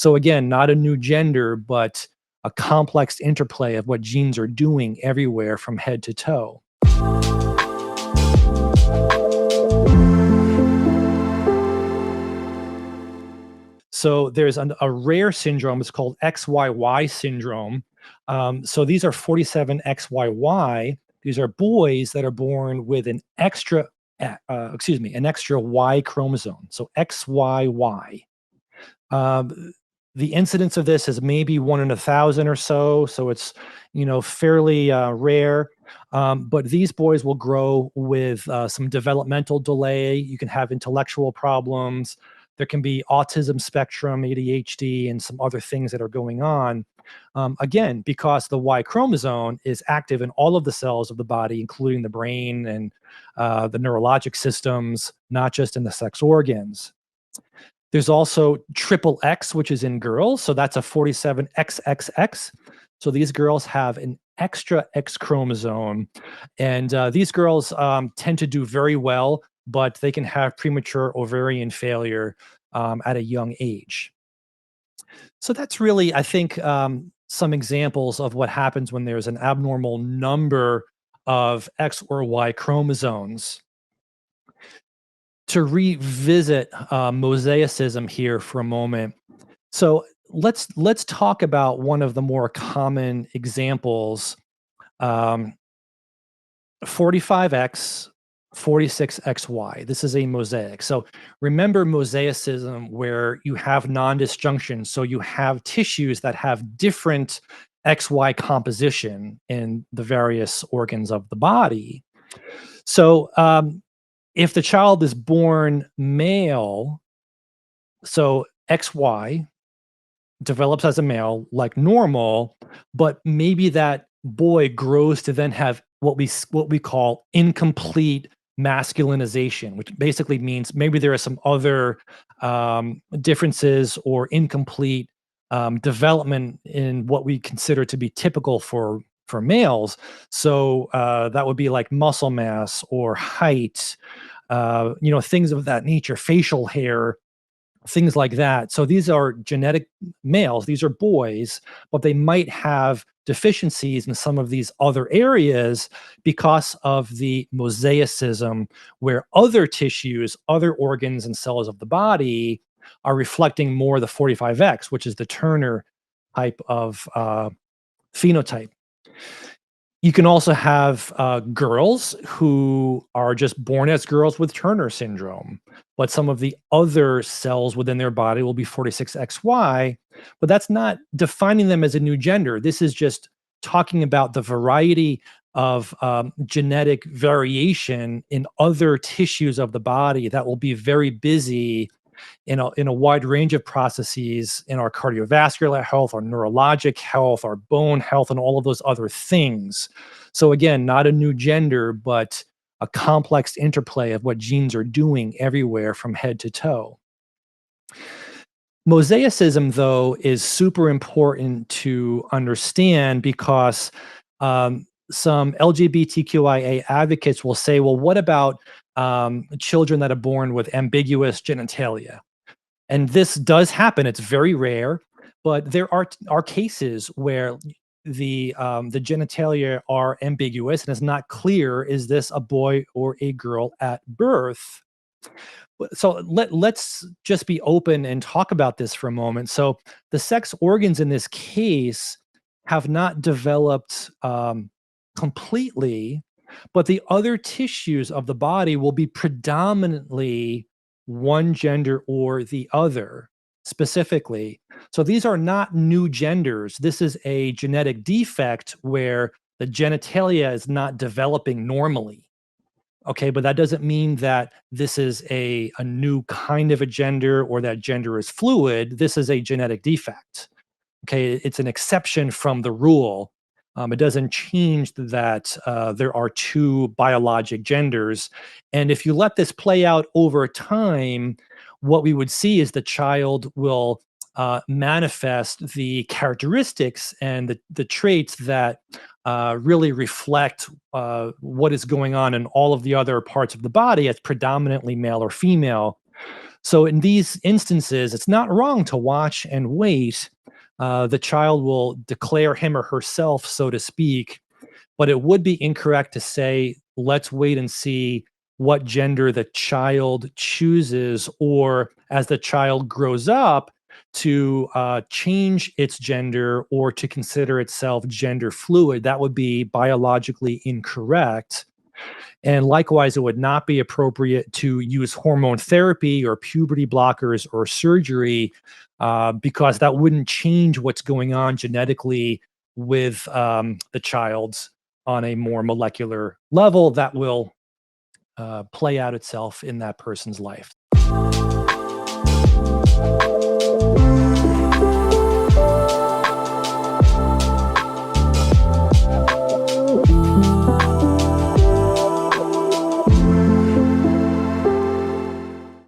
So again, not a new gender, but a complex interplay of what genes are doing everywhere from head to toe. So there's a rare syndrome. It's called XYY syndrome. So these are 47 XYY. These are boys that are born with an extra Y chromosome. So XYY. Um, the incidence of this is maybe 1 in 1,000 or so. So it's fairly rare. But these boys will grow with some developmental delay. You can have intellectual problems. There can be autism spectrum, ADHD, and some other things that are going on. Again, because the Y chromosome is active in all of the cells of the body, including the brain and the neurologic systems, not just in the sex organs. There's also triple X, which is in girls. So that's a 47 XXX. So these girls have an extra X chromosome. And these girls tend to do very well, but they can have premature ovarian failure at a young age. So that's really, I think, some examples of what happens when there's an abnormal number of X or Y chromosomes. To revisit mosaicism here for a moment. So let's talk about one of the more common examples. 45X, 46XY. This is a mosaic. So remember mosaicism where you have non-disjunction. So you have tissues that have different XY composition in the various organs of the body. So if the child is born male, so XY develops as a male like normal, but maybe that boy grows to then have what we call incomplete masculinization, which basically means maybe there are some other differences or incomplete development in what we consider to be typical for males. So that would be like muscle mass or height, things of that nature, facial hair, things like that. So these are genetic males, these are boys, but they might have deficiencies in some of these other areas because of the mosaicism, where other tissues, other organs and cells of the body are reflecting more the 45X, which is the Turner type of phenotype. You can also have girls who are just born as girls with Turner syndrome, but some of the other cells within their body will be 46XY, but that's not defining them as a new gender. This is just talking about the variety of genetic variation in other tissues of the body that will be very busy in a wide range of processes in our cardiovascular health, our neurologic health, our bone health, and all of those other things. So again, not a new gender, but a complex interplay of what genes are doing everywhere from head to toe. Mosaicism, though, is super important to understand because some LGBTQIA advocates will say, well, what about children that are born with ambiguous genitalia? And this does happen. It's very rare, but there are cases where the genitalia are ambiguous and it's not clear, is this a boy or a girl at birth? So let's just be open and talk about this for a moment. So the sex organs in this case have not developed completely, but the other tissues of the body will be predominantly one gender or the other specifically. So these are not new genders. This is a genetic defect where the genitalia is not developing normally. Okay, but that doesn't mean that this is a new kind of a gender or that gender is fluid. This is a genetic defect. Okay, it's an exception from the rule. It doesn't change that there are two biologic genders. And if you let this play out over time, what we would see is the child will manifest the characteristics and the traits that really reflect what is going on in all of the other parts of the body as predominantly male or female. So in these instances, it's not wrong to watch and wait. The child will declare him or herself, so to speak, but it would be incorrect to say, let's wait and see what gender the child chooses, or as the child grows up, to change its gender or to consider itself gender fluid. That would be biologically incorrect. And likewise, it would not be appropriate to use hormone therapy or puberty blockers or surgery, because that wouldn't change what's going on genetically with the child's on a more molecular level that will play out itself in that person's life.